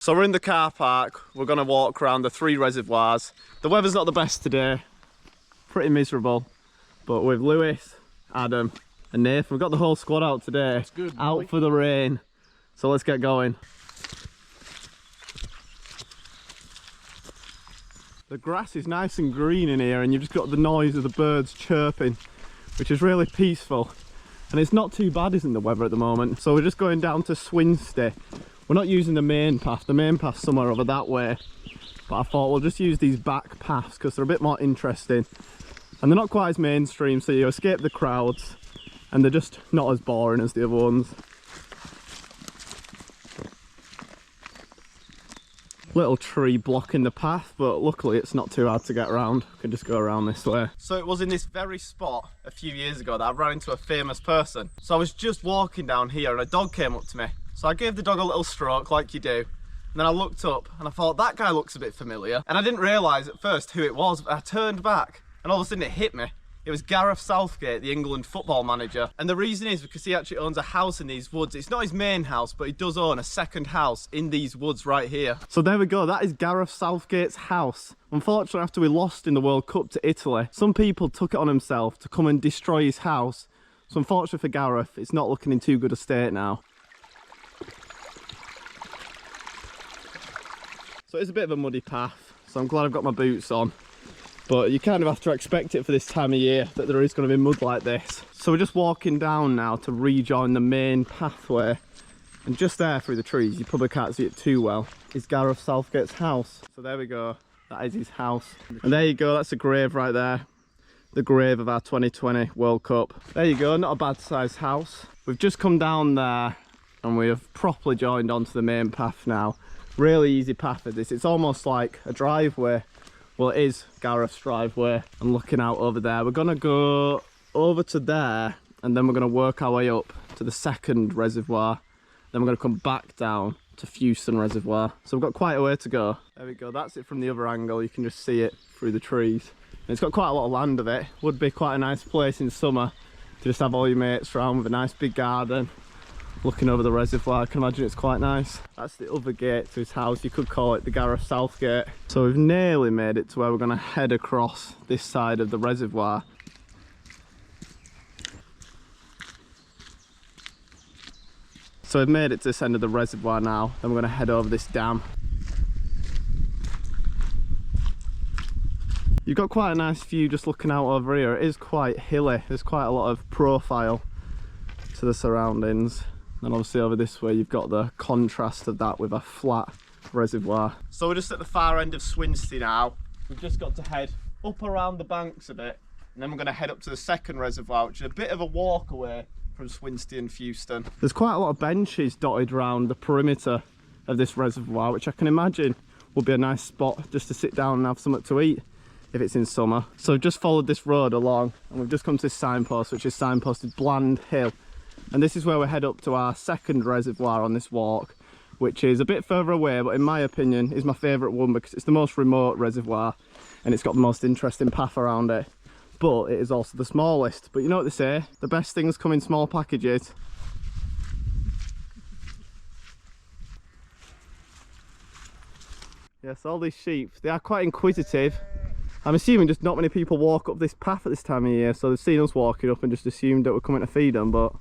So we're in the car park, we're going to walk around the 3 reservoirs. The weather's not the best today, pretty miserable, but with Lewis, Adam and Nathan, we've got the whole squad out today. That's good, out for the rain, so let's get going. The grass is nice and green in here and you've just got the noise of the birds chirping, which is really peaceful. And it's not too bad, isn't the weather at the moment? So we're just going down to Swinsty. We're not using the main path's somewhere over that way, but I thought we'll just use these back paths because they're a bit more interesting and they're not quite as mainstream, so you escape the crowds and they're just not as boring as the other ones. Little tree blocking the path, but luckily it's not too hard to get around. You can just go around this way. So it was in this very spot a few years ago that I ran into a famous person. So I was just walking down here and a dog came up to me. So I gave the dog a little stroke like you do, and then I looked up and I thought that guy looks a bit familiar, and I didn't realise at first who it was, but I turned back and all of a sudden it hit me. It was Gareth Southgate, the England football manager, and the reason is because he actually owns a house in these woods. It's not his main house, but he does own a second house in these woods right here. So there we go, that is Gareth Southgate's house. Unfortunately, after we lost in the World Cup to Italy, some people took it on himself to come and destroy his house. So unfortunately for Gareth, it's not looking in too good a state now. So it's a bit of a muddy path, so I'm glad I've got my boots on. But you kind of have to expect it for this time of year that there is going to be mud like this. So we're just walking down now to rejoin the main pathway. And just there through the trees, you probably can't see it too well, is Gareth Southgate's house. So there we go, that is his house. And there you go, that's a grave right there. The grave of our 2020 World Cup. There you go, not a bad sized house. We've just come down there and we have properly joined onto the main path now. Really easy path of this. It's almost like a driveway. Well, it is Gareth's driveway. And looking out over there, we're gonna go over to there and then we're gonna work our way up to the second reservoir. Then we're gonna come back down to Fewston Reservoir. So we've got quite a way to go. There we go, that's it from the other angle. You can just see it through the trees. And it's got quite a lot of land of it. Would be quite a nice place in summer to just have all your mates around with a nice big garden. Looking over the reservoir, I can imagine it's quite nice. That's the other gate to his house. You could call it the Gareth Southgate. So we've nearly made it to where we're going to head across this side of the reservoir. So we've made it to this end of the reservoir now. Then we're going to head over this dam. You've got quite a nice view just looking out over here. It is quite hilly. There's quite a lot of profile to the surroundings. And obviously over this way you've got the contrast of that with a flat reservoir. So we're just at the far end of Swinsty now. We've just got to head up around the banks a bit, and then we're going to head up to the second reservoir, which is a bit of a walk away from Swinsty and Fewston. There's quite a lot of benches dotted around the perimeter of this reservoir, which I can imagine will be a nice spot just to sit down and have something to eat if it's in summer. So we've just followed this road along and we've just come to this signpost, which is signposted Bland Hill. And this is where we head up to our second reservoir on this walk, which is a bit further away, but in my opinion is my favourite one because it's the most remote reservoir and it's got the most interesting path around it. But it is also the smallest. But you know what they say, the best things come in small packages. Yes, all these sheep, they are quite inquisitive. I'm assuming just not many people walk up this path at this time of year, so they've seen us walking up and just assumed that we're coming to feed them, but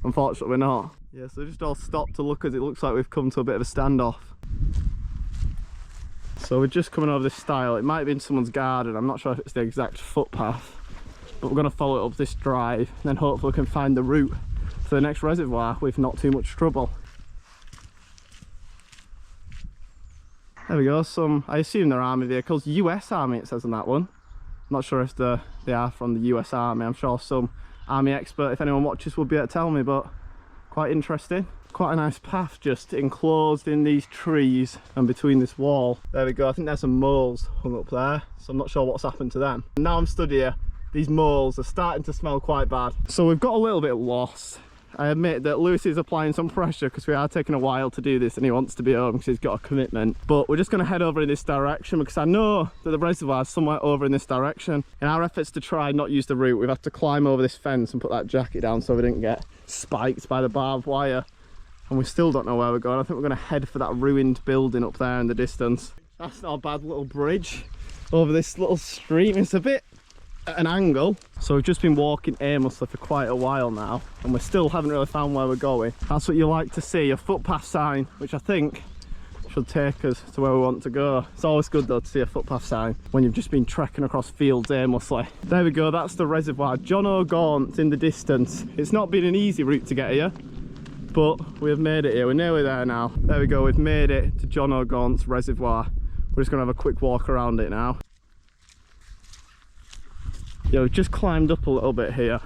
unfortunately we're not. Yeah, so they just all stopped to look as it looks like we've come to a bit of a standoff. So we're just coming over this stile. It might be in someone's garden, I'm not sure if it's the exact footpath, but we're going to follow it up this drive and then hopefully we can find the route to the next reservoir with not too much trouble. There we go, I assume they're army vehicles. US Army it says on that one. I'm not sure if they are from the US Army. I'm sure some army expert, if anyone watches, will be able to tell me, but quite interesting. Quite a nice path just enclosed in these trees and between this wall. There we go, I think there's some moles hung up there, so I'm not sure what's happened to them. Now I'm stood here, these moles are starting to smell quite bad. So we've got a little bit lost. I admit that Lewis is applying some pressure because we are taking a while to do this and he wants to be home because he's got a commitment. But we're just going to head over in this direction because I know that the reservoir is somewhere over in this direction. In our efforts to try not use the route, we've had to climb over this fence and put that jacket down so we didn't get spiked by the barbed wire. and we still don't know where we're going. I think we're going to head for that ruined building up there in the distance. That's not a bad little bridge over this little stream. It's a bit at an angle, so we've just been walking aimlessly for quite a while now, and we still haven't really found where we're going. That's what you like to see, a footpath sign, which I think should take us to where we want to go. It's always good though to see a footpath sign when you've just been trekking across fields aimlessly. There we go, that's the reservoir. John O'Gaunts in the distance. It's not been an easy route to get here, but we have made it here. We're nearly there now. There we go, we've made it to John O'Gaunts Reservoir. We're just going to have a quick walk around it now. Yeah, we've just climbed up a little bit here.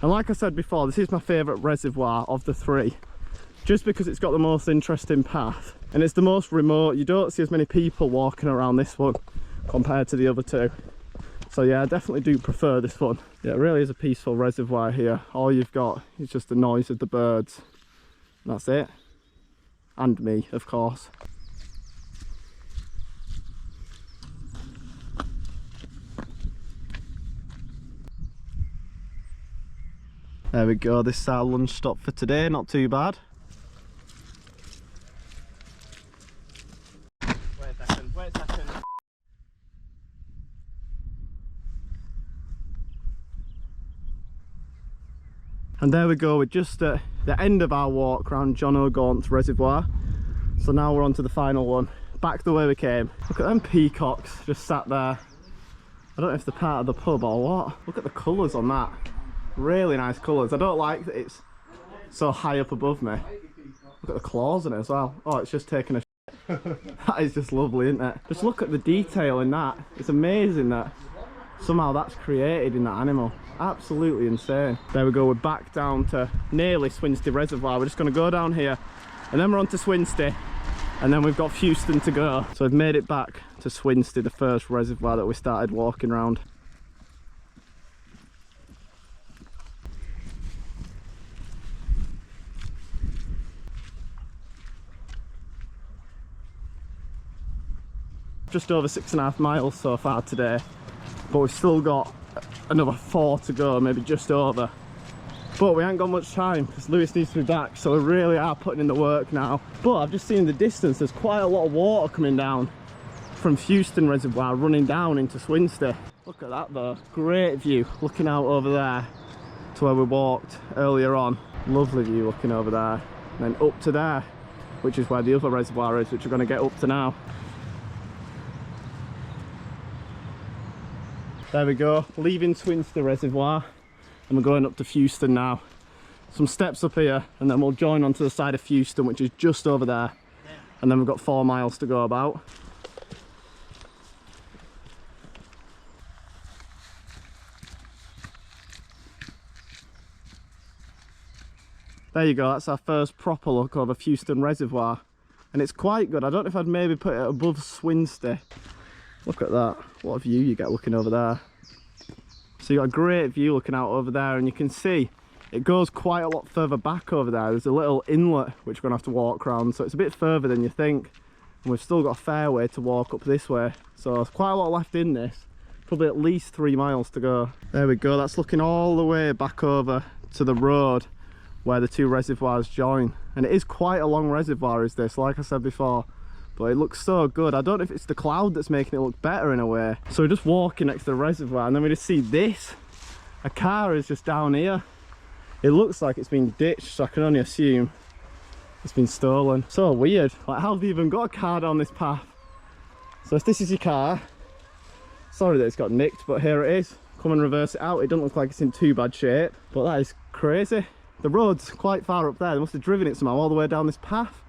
And like I said before, this is my favourite reservoir of the three. Just because it's got the most interesting path. And it's the most remote. You don't see as many people walking around this one compared to the other two. So yeah, I definitely do prefer this one. Yeah, it really is a peaceful reservoir here. All you've got is just the noise of the birds. And that's it. And me, of course. There we go, this is our lunch stop for today, not too bad. Wait a second, wait a second. And there we go, we're just at the end of our walk around John O'Gaunts Reservoir. So now we're on to the final one, back the way we came. Look at them peacocks just sat there. I don't know if they're part of the pub or what. Look at the colours on that. Really nice colours. I don't like that it's so high up above me. Look at the claws in it as well. Oh, it's just taking a shit. That is just lovely, isn't it? Just look at the detail in that. It's amazing that somehow that's created in that animal. Absolutely insane. There we go, we're back down to nearly Swinsty Reservoir. We're just going to go down here and then we're on to Swinsty, and then we've got Fewston to go. So we've made it back to Swinsty, the first reservoir that we started walking around. Just over 6.5 miles so far today, but we've still got another 4 to go, maybe just over. But we ain't got much time because Lewis needs to be back, so we really are putting in the work now. But I've just seen in the distance there's quite a lot of water coming down from Fewston Reservoir running down into Swinsty. Look at that though, great view looking out over there to where we walked earlier on. Lovely view looking over there, and then up to there, which is where the other reservoir is, which we're going to get up to now. There we go, leaving Swinsty Reservoir and we're going up to Fewston now. Some steps up here and then we'll join onto the side of Fewston, which is just over there. And then we've got 4 miles to go about. There you go, that's our first proper look over Fewston Reservoir. And it's quite good. I don't know if I'd maybe put it above Swinsty. Look at that, what a view you get looking over there. So you've got a great view looking out over there, and you can see it goes quite a lot further back over there. There's a little inlet which we're going to have to walk around, so it's a bit further than you think. And we've still got a fair way to walk up this way. So there's quite a lot left in this, probably at least 3 miles to go. There we go, that's looking all the way back over to the road where the two reservoirs join. And it is quite a long reservoir is this, like I said before. But it looks so good. I don't know if it's the cloud that's making it look better in a way. So we're just walking next to the reservoir and then we just see this. A car is just down here. It looks like it's been ditched, so I can only assume it's been stolen. So weird. Like, how have you even got a car down this path? So if this is your car, sorry that it's got nicked, but here it is. Come and reverse it out. It doesn't look like it's in too bad shape, but that is crazy. The road's quite far up there. They must have driven it somehow all the way down this path.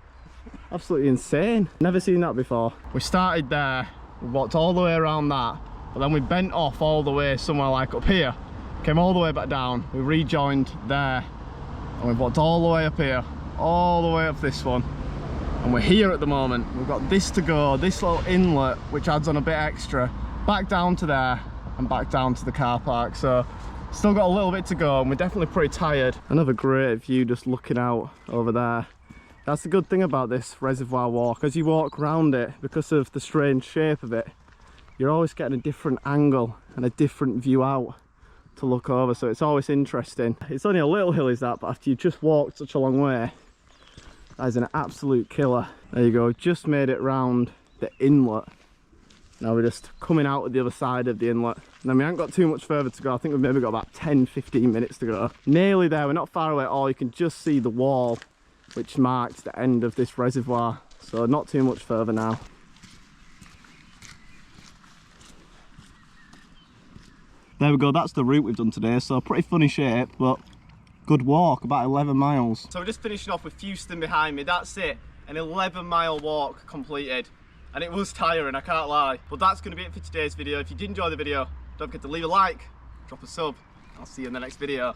Absolutely insane. Never seen that before. We started there, we walked all the way around that, but then we bent off all the way somewhere like up here, came all the way back down, we rejoined there, and we walked all the way up here, all the way up this one, and we're here at the moment. We've got this to go, this little inlet which adds on a bit extra, back down to there and back down to the car park. So still got a little bit to go and we're definitely pretty tired. Another great view just looking out over there. That's the good thing about this reservoir walk. As you walk around it, because of the strange shape of it, you're always getting a different angle and a different view out to look over, so it's always interesting. It's only a little hill is that, but after you just walked such a long way, That is an absolute killer. There you go, just made it round the inlet. Now we're just coming out at the other side of the inlet. Now we haven't got too much further to go. I think we've maybe got about 10-15 minutes to go. Nearly there, we're not far away at all. You can just see the wall which marks the end of this reservoir. So not too much further now. There we go, that's the route we've done today. So pretty funny shape, but good walk, about 11 miles. So we're just finishing off with Fewston behind me. That's it, an 11-mile walk completed. And it was tiring, I can't lie. But that's going to be it for today's video. If you did enjoy the video, don't forget to leave a like, drop a sub. I'll see you in the next video.